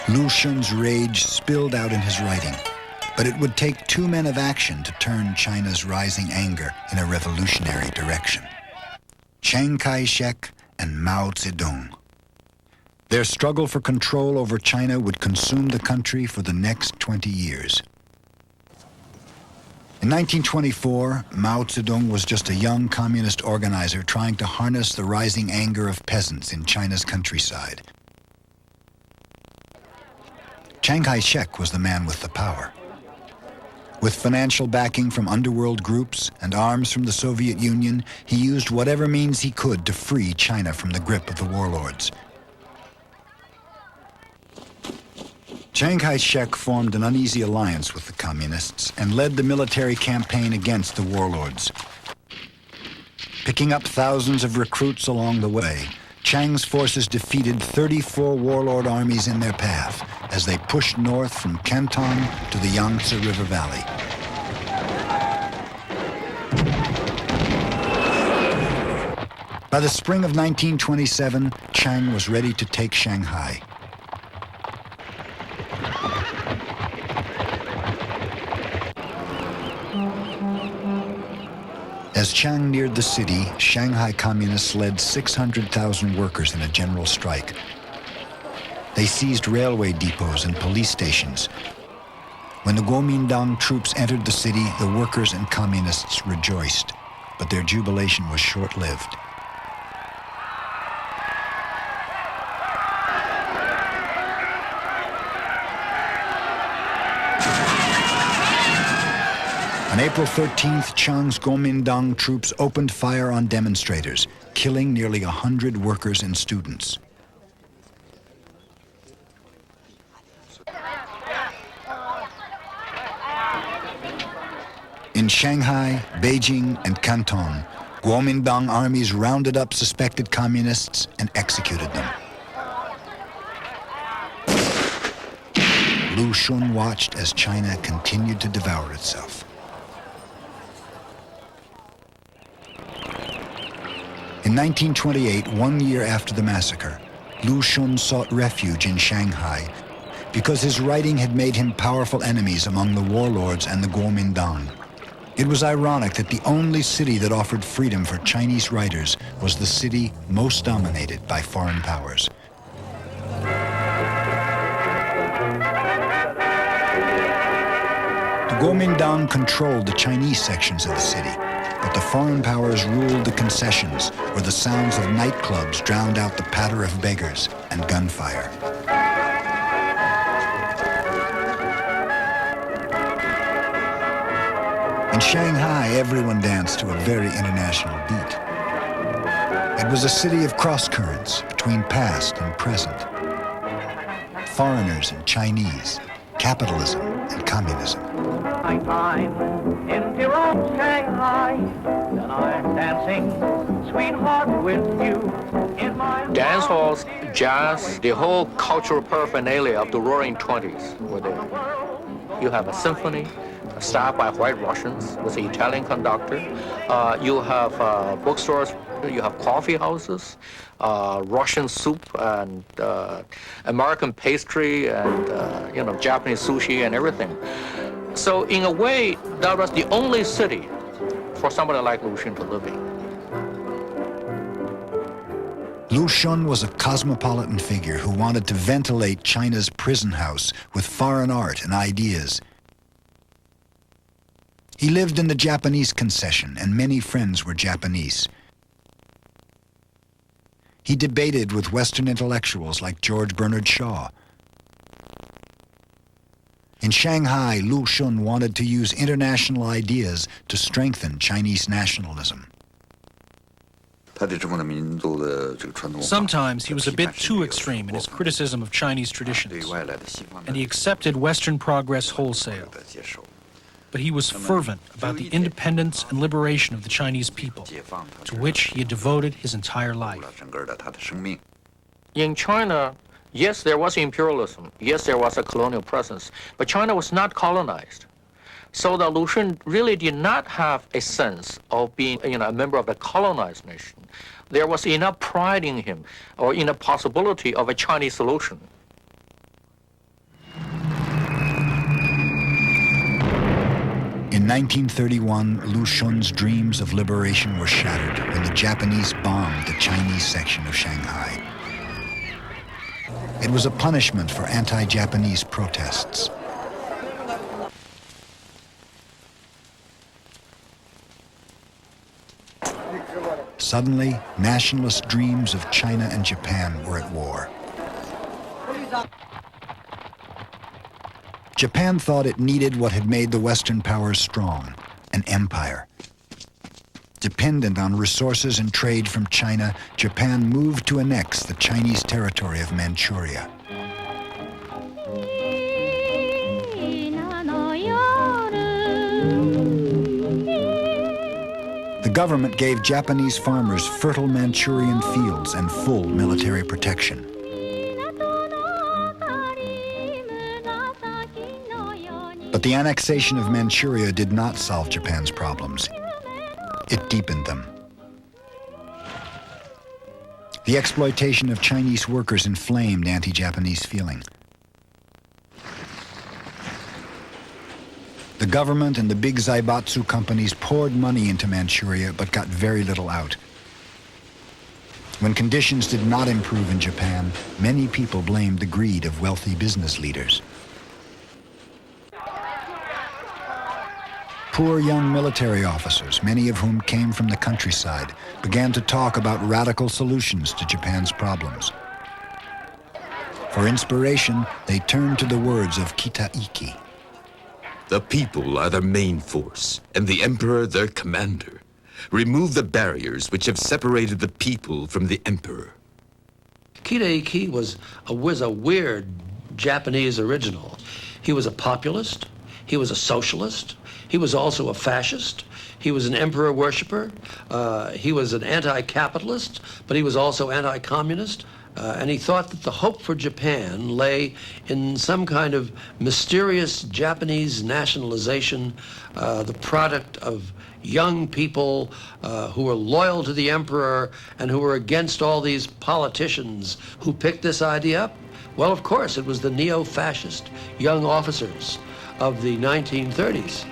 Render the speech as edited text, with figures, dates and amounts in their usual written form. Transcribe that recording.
Lu Xun's rage spilled out in his writing, but it would take two men of action to turn China's rising anger in a revolutionary direction: Chiang Kai-shek and Mao Zedong. Their struggle for control over China would consume the country for the next 20 years. In 1924, Mao Zedong was just a young communist organizer trying to harness the rising anger of peasants in China's countryside. Chiang Kai-shek was the man with the power. With financial backing from underworld groups and arms from the Soviet Union, he used whatever means he could to free China from the grip of the warlords. Chiang Kai-shek formed an uneasy alliance with the communists and led the military campaign against the warlords. Picking up thousands of recruits along the way, Chiang's forces defeated 34 warlord armies in their path as they pushed north from Canton to the Yangtze River Valley. By the spring of 1927, Chiang was ready to take Shanghai. As Chiang neared the city, Shanghai communists led 600,000 workers in a general strike. They seized railway depots and police stations. When the Kuomintang troops entered the city, the workers and communists rejoiced, but their jubilation was short-lived. On April 13th, Chiang's Kuomintang troops opened fire on demonstrators, killing nearly 100 workers and students. In Shanghai, Beijing, and Canton, Kuomintang armies rounded up suspected communists and executed them. Lu Xun watched as China continued to devour itself. In 1928, 1 year after the massacre, Lu Xun sought refuge in Shanghai because his writing had made him powerful enemies among the warlords and the Kuomintang. It was ironic that the only city that offered freedom for Chinese writers was the city most dominated by foreign powers. The Kuomintang controlled the Chinese sections of the city, but the foreign powers ruled the concessions, where the sounds of nightclubs drowned out the patter of beggars and gunfire. In Shanghai, everyone danced to a very international beat. It was a city of cross-currents between past and present. Foreigners and Chinese, capitalism and communism. In Tirol, Shanghai, and I'm dancing, sweetheart, with you in my dance halls, jazz, the whole cultural paraphernalia of the Roaring '20s were there. You have a symphony staffed by white Russians with an Italian conductor. You have bookstores, you have coffee houses, Russian soup and American pastry and Japanese sushi and everything. So in a way, that was the only city for somebody like Lu Xun to live in. Lu Xun was a cosmopolitan figure who wanted to ventilate China's prison house with foreign art and ideas. He lived in the Japanese concession, and many friends were Japanese. He debated with Western intellectuals like George Bernard Shaw. In Shanghai, Lu Xun wanted to use international ideas to strengthen Chinese nationalism. Sometimes he was a bit too extreme in his criticism of Chinese traditions, and he accepted Western progress wholesale. But he was fervent about the independence and liberation of the Chinese people, to which he had devoted his entire life. In China, yes, there was imperialism. Yes, there was a colonial presence. But China was not colonized. So that Lu Xun really did not have a sense of being a member of a colonized nation. There was enough pride in him, or in a possibility of a Chinese solution. In 1931, Lu Xun's dreams of liberation were shattered when the Japanese bombed the Chinese section of Shanghai. It was a punishment for anti-Japanese protests. Suddenly, nationalist dreams of China and Japan were at war. Japan thought it needed what had made the Western powers strong, an empire. Dependent on resources and trade from China, Japan moved to annex the Chinese territory of Manchuria. The government gave Japanese farmers fertile Manchurian fields and full military protection. But the annexation of Manchuria did not solve Japan's problems. It deepened them. The exploitation of Chinese workers inflamed anti-Japanese feeling. The government and the big Zaibatsu companies poured money into Manchuria but got very little out. When conditions did not improve in Japan, many people blamed the greed of wealthy business leaders. Poor young military officers, many of whom came from the countryside, began to talk about radical solutions to Japan's problems. For inspiration, they turned to the words of Kita-iki. The people are their main force, and the emperor their commander. Remove the barriers which have separated the people from the emperor. Kita-iki was a weird Japanese original. He was a populist, he was a socialist, he was also a fascist, he was an emperor worshiper, he was an anti-capitalist, but he was also anti-communist. And he thought that the hope for Japan lay in some kind of mysterious Japanese nationalization, the product of young people who were loyal to the emperor and who were against all these politicians who picked this idea up. Well, of course, it was the neo-fascist young officers of the 1930s.